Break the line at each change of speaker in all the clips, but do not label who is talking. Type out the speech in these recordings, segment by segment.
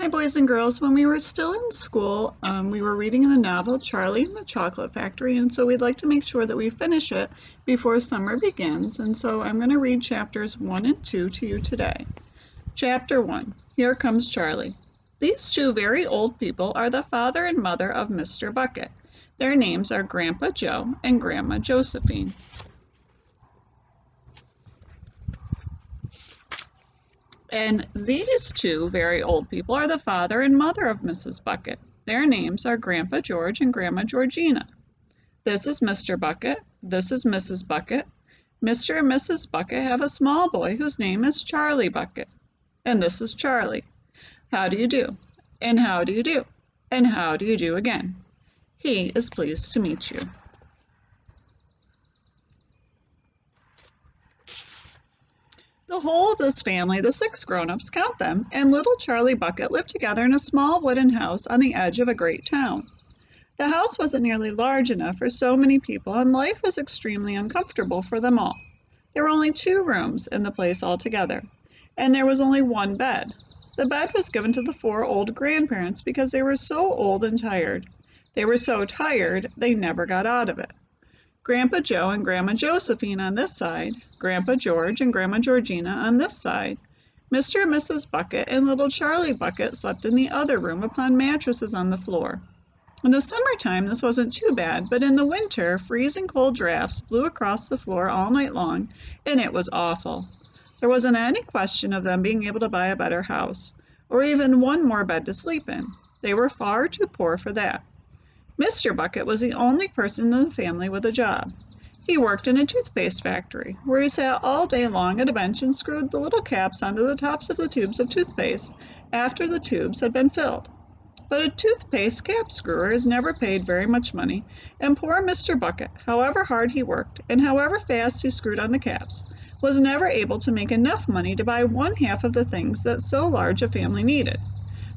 Hi, boys and girls. When we were still in school, we were reading the novel Charlie and the Chocolate Factory, and so we'd like to make sure that we finish it before summer begins. And so I'm going to read chapters 1 and 2 to you today. Chapter 1. Here Comes Charlie. These two very old people are the father and mother of Mr. Bucket. Their names are Grandpa Joe and Grandma Josephine. And these two very old people are the father and mother of Mrs. Bucket. Their names are Grandpa George and Grandma Georgina. This is Mr. Bucket. This is Mrs. Bucket. Mr. and Mrs. Bucket have a small boy whose name is Charlie Bucket. And this is Charlie. How do you do? And how do you do? And how do you do again? He is pleased to meet you. The whole of this family, the 6 grown-ups, count them, and little Charlie Bucket lived together in a small wooden house on the edge of a great town. The house wasn't nearly large enough for so many people, and life was extremely uncomfortable for them all. There were only 2 rooms in the place altogether, and there was only 1 bed. The bed was given to the 4 old grandparents because they were so old and tired. They were so tired they never got out of it. Grandpa Joe and Grandma Josephine on this side, Grandpa George and Grandma Georgina on this side. Mr. and Mrs. Bucket and little Charlie Bucket slept in the other room upon mattresses on the floor. In the summertime this wasn't too bad, but in the winter freezing cold drafts blew across the floor all night long, and it was awful. There wasn't any question of them being able to buy a better house, or even 1 more bed to sleep in. They were far too poor for that. Mr. Bucket was the only person in the family with a job. He worked in a toothpaste factory, where he sat all day long at a bench and screwed the little caps onto the tops of the tubes of toothpaste after the tubes had been filled. But a toothpaste cap screwer is never paid very much money, and poor Mr. Bucket, however hard he worked and however fast he screwed on the caps, was never able to make enough money to buy 1/2 of the things that so large a family needed.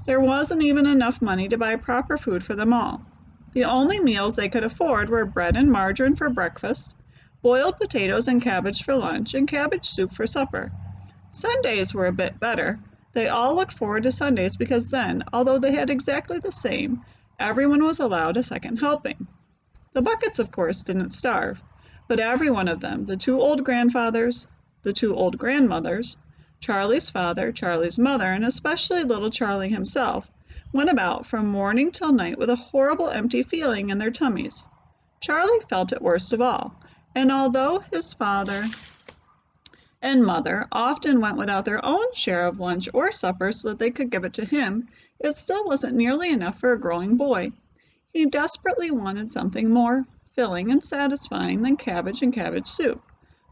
There wasn't even enough money to buy proper food for them all. The only meals they could afford were bread and margarine for breakfast, boiled potatoes and cabbage for lunch, and cabbage soup for supper. Sundays were a bit better. They all looked forward to Sundays because then, although they had exactly the same, everyone was allowed a second helping. The Buckets, of course, didn't starve, but every one of them, the 2 old grandfathers, the 2 old grandmothers, Charlie's father, Charlie's mother, and especially little Charlie himself, went about from morning till night with a horrible empty feeling in their tummies. Charlie felt it worst of all, and although his father and mother often went without their own share of lunch or supper so that they could give it to him, it still wasn't nearly enough for a growing boy. He desperately wanted something more filling and satisfying than cabbage and cabbage soup.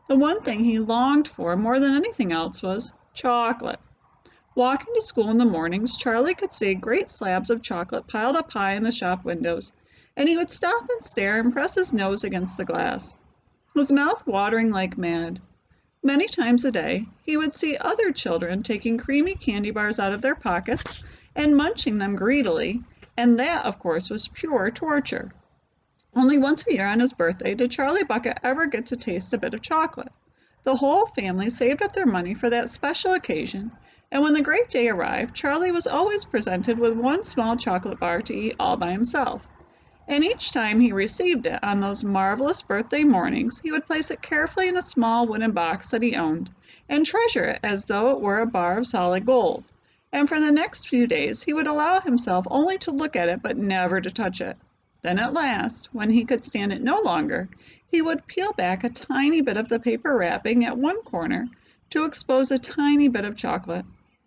The one thing he longed for more than anything else was chocolate. Walking to school in the mornings, Charlie could see great slabs of chocolate piled up high in the shop windows, and he would stop and stare and press his nose against the glass, his mouth watering like mad. Many times a day, he would see other children taking creamy candy bars out of their pockets and munching them greedily, and that, of course, was pure torture. Only once a year on his birthday did Charlie Bucket ever get to taste a bit of chocolate. The whole family saved up their money for that special occasion, and when the great day arrived, Charlie was always presented with 1 small chocolate bar to eat all by himself. And each time he received it on those marvelous birthday mornings, he would place it carefully in a small wooden box that he owned, and treasure it as though it were a bar of solid gold. And for the next few days he would allow himself only to look at it but never to touch it. Then at last, when he could stand it no longer, he would peel back a tiny bit of the paper wrapping at one corner to expose a tiny bit of chocolate.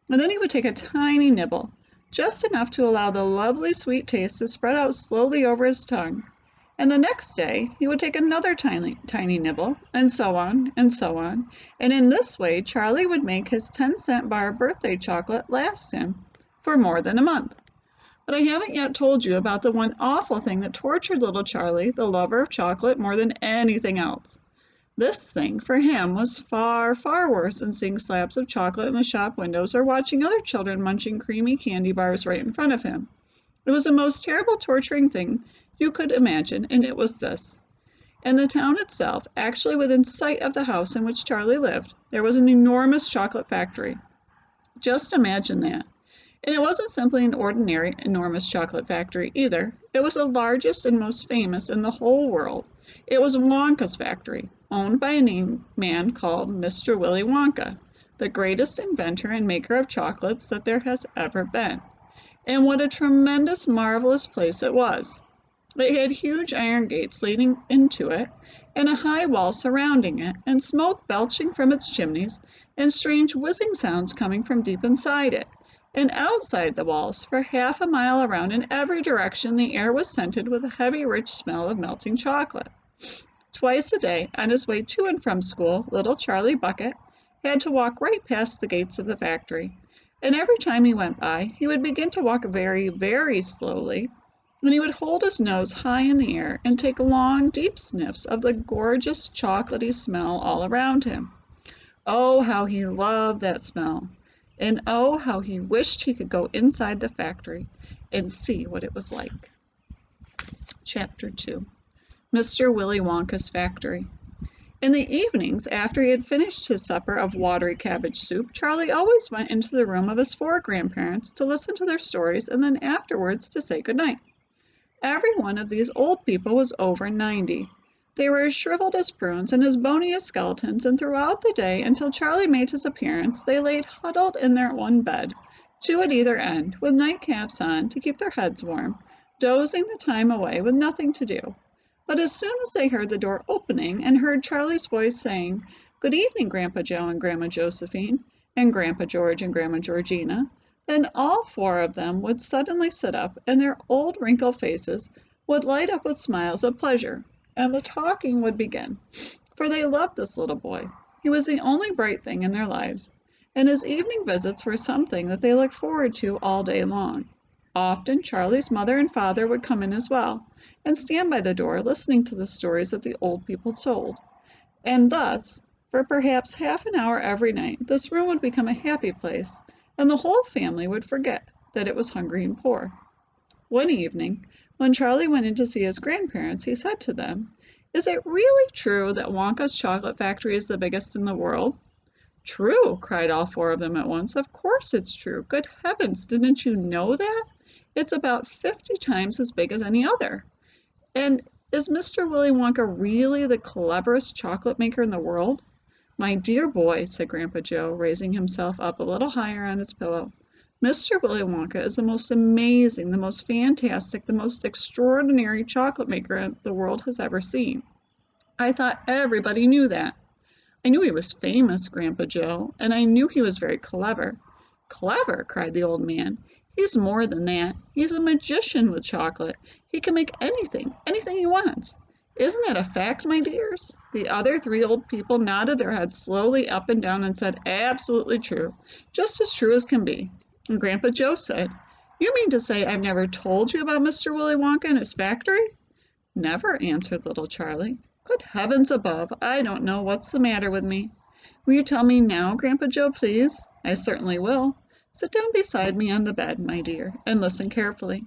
And then he would take a tiny nibble, just enough to allow the lovely sweet taste to spread out slowly over his tongue. And the next day he would take another tiny nibble, and so on, and so on. And in this way Charlie would make his 10-cent bar of birthday chocolate last him for more than a month. But I haven't yet told you about the one awful thing that tortured little Charlie, the lover of chocolate, more than anything else. This thing, for him, was far, far worse than seeing slabs of chocolate in the shop windows or watching other children munching creamy candy bars right in front of him. It was the most terrible torturing thing you could imagine, and it was this. In the town itself, actually within sight of the house in which Charlie lived, there was an enormous chocolate factory. Just imagine that. And it wasn't simply an ordinary, enormous chocolate factory either. It was the largest and most famous in the whole world. It was Wonka's factory, owned by a man called Mr. Willy Wonka, the greatest inventor and maker of chocolates that there has ever been. And what a tremendous, marvelous place it was! It had huge iron gates leading into it, and a high wall surrounding it, and smoke belching from its chimneys, and strange whizzing sounds coming from deep inside it. And outside the walls, for half a mile around in every direction, the air was scented with a heavy, rich smell of melting chocolate. Twice a day, on his way to and from school, little Charlie Bucket had to walk right past the gates of the factory. And every time he went by, he would begin to walk very, very slowly, and he would hold his nose high in the air and take long, deep sniffs of the gorgeous chocolatey smell all around him. Oh, how he loved that smell! And oh, how he wished he could go inside the factory and see what it was like. Chapter 2. Mr. Willy Wonka's Factory. In the evenings, after he had finished his supper of watery cabbage soup, Charlie always went into the room of his 4 grandparents to listen to their stories and then afterwards to say good night. Every one of these old people was over 90. They were as shriveled as prunes and as bony as skeletons, and throughout the day, until Charlie made his appearance, they laid huddled in their one bed, 2 at either end, with nightcaps on to keep their heads warm, dozing the time away with nothing to do. But as soon as they heard the door opening and heard Charlie's voice saying, "Good evening, Grandpa Joe and Grandma Josephine, and Grandpa George and Grandma Georgina," then all 4 of them would suddenly sit up, and their old wrinkled faces would light up with smiles of pleasure, and the talking would begin, for they loved this little boy. He was the only bright thing in their lives, and his evening visits were something that they looked forward to all day long. Often Charlie's mother and father would come in as well, and stand by the door listening to the stories that the old people told. And thus, for perhaps half an hour every night, this room would become a happy place, and the whole family would forget that it was hungry and poor. One evening, when Charlie went in to see his grandparents, he said to them, "Is it really true that Wonka's chocolate factory is the biggest in the world?" "True!" cried all 4 of them at once. "Of course it's true. Good heavens, didn't you know that? It's about 50 times as big as any other. And is Mr. Willy Wonka really the cleverest chocolate maker in the world?" "My dear boy," said Grandpa Joe, raising himself up a little higher on his pillow, "Mr. Willy Wonka is the most amazing, the most fantastic, the most extraordinary chocolate maker the world has ever seen. I thought everybody knew that." "I knew he was famous, Grandpa Joe, and I knew he was very clever." "Clever!" cried the old man. "He's more than that. He's a magician with chocolate. He can make anything, anything he wants. Isn't that a fact, my dears?" The other 3 old people nodded their heads slowly up and down and said, "Absolutely true, just as true as can be." And Grandpa Joe said, "You mean to say I've never told you about Mr. Willy Wonka and his factory?" "Never," answered little Charlie. "Good heavens above, I don't know what's the matter with me." "Will you tell me now, Grandpa Joe, please?" "I certainly will. Sit down beside me on the bed, my dear, and listen carefully."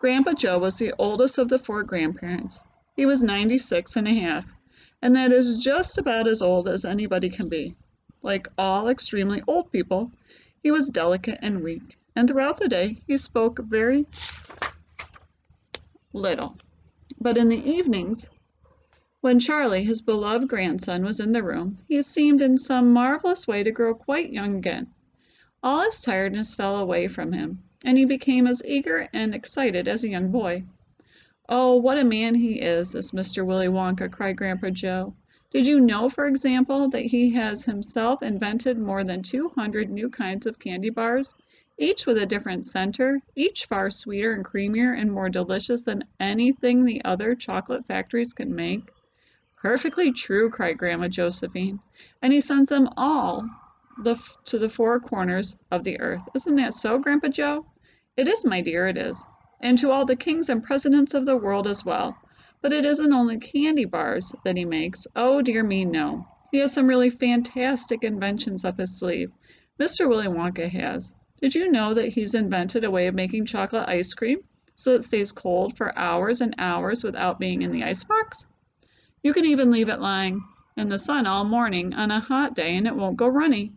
Grandpa Joe was the oldest of the 4 grandparents. He was 96 and a half, and that is just about as old as anybody can be. Like all extremely old people, he was delicate and weak, and throughout the day he spoke very little. But in the evenings, when Charlie, his beloved grandson, was in the room, he seemed in some marvelous way to grow quite young again. All his tiredness fell away from him, and he became as eager and excited as a young boy. "Oh, what a man he is, this Mr. Willy Wonka!" cried Grandpa Joe. "Did you know, for example, that he has himself invented more than 200 new kinds of candy bars, each with a different center, each far sweeter and creamier and more delicious than anything the other chocolate factories can make?" "Perfectly true," cried Grandma Josephine. "And he sends them all to the 4 corners of the earth. Isn't that so, Grandpa Joe?" "It is, my dear, it is. And to all the kings and presidents of the world as well. But it isn't only candy bars that he makes. Oh, dear me, no. He has some really fantastic inventions up his sleeve. Mr. Willy Wonka has. Did you know that he's invented a way of making chocolate ice cream so it stays cold for hours and hours without being in the icebox? You can even leave it lying in the sun all morning on a hot day and it won't go runny.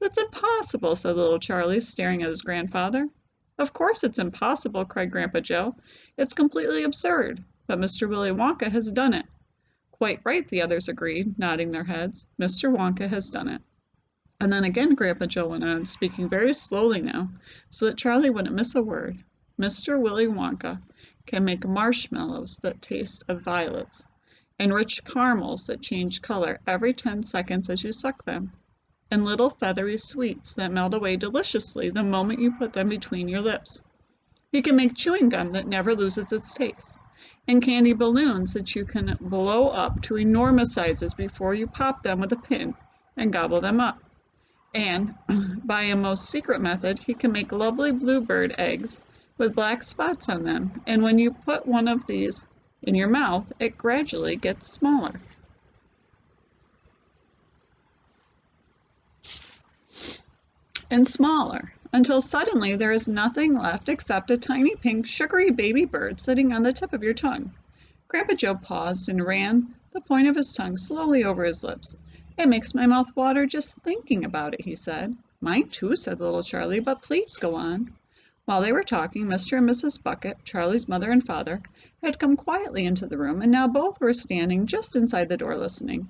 "That's impossible," said little Charlie, staring at his grandfather. "Of course it's impossible," cried Grandpa Joe. "It's completely absurd, but Mr. Willy Wonka has done it." "Quite right," the others agreed, nodding their heads. "Mr. Wonka has done it." And then again Grandpa Joe went on, speaking very slowly now, so that Charlie wouldn't miss a word. "Mr. Willy Wonka can make marshmallows that taste of violets, and rich caramels that change color every 10 seconds as you suck them, and little feathery sweets that melt away deliciously the moment you put them between your lips. He can make chewing gum that never loses its taste, and candy balloons that you can blow up to enormous sizes before you pop them with a pin and gobble them up. And by a most secret method, he can make lovely bluebird eggs with black spots on them, and when you put one of these in your mouth, it gradually gets smaller and smaller, until suddenly there is nothing left except a tiny pink sugary baby bird sitting on the tip of your tongue." Grandpa Joe paused and ran the point of his tongue slowly over his lips. "It makes my mouth water just thinking about it," he said. "Mine too," said little Charlie, "but please go on." While they were talking, Mr. and Mrs. Bucket, Charlie's mother and father, had come quietly into the room, and now both were standing just inside the door listening.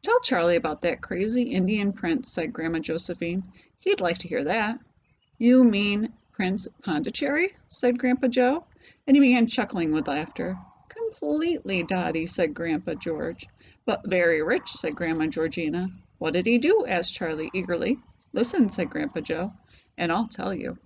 "Tell Charlie about that crazy Indian prince," said Grandma Josephine. "He'd like to hear that." "You mean Prince Pondicherry?" said Grandpa Joe, and he began chuckling with laughter. "Completely, Dottie," said Grandpa George. "But very rich," said Grandma Georgina. "What did he do?" asked Charlie eagerly. "Listen," said Grandpa Joe, "and I'll tell you."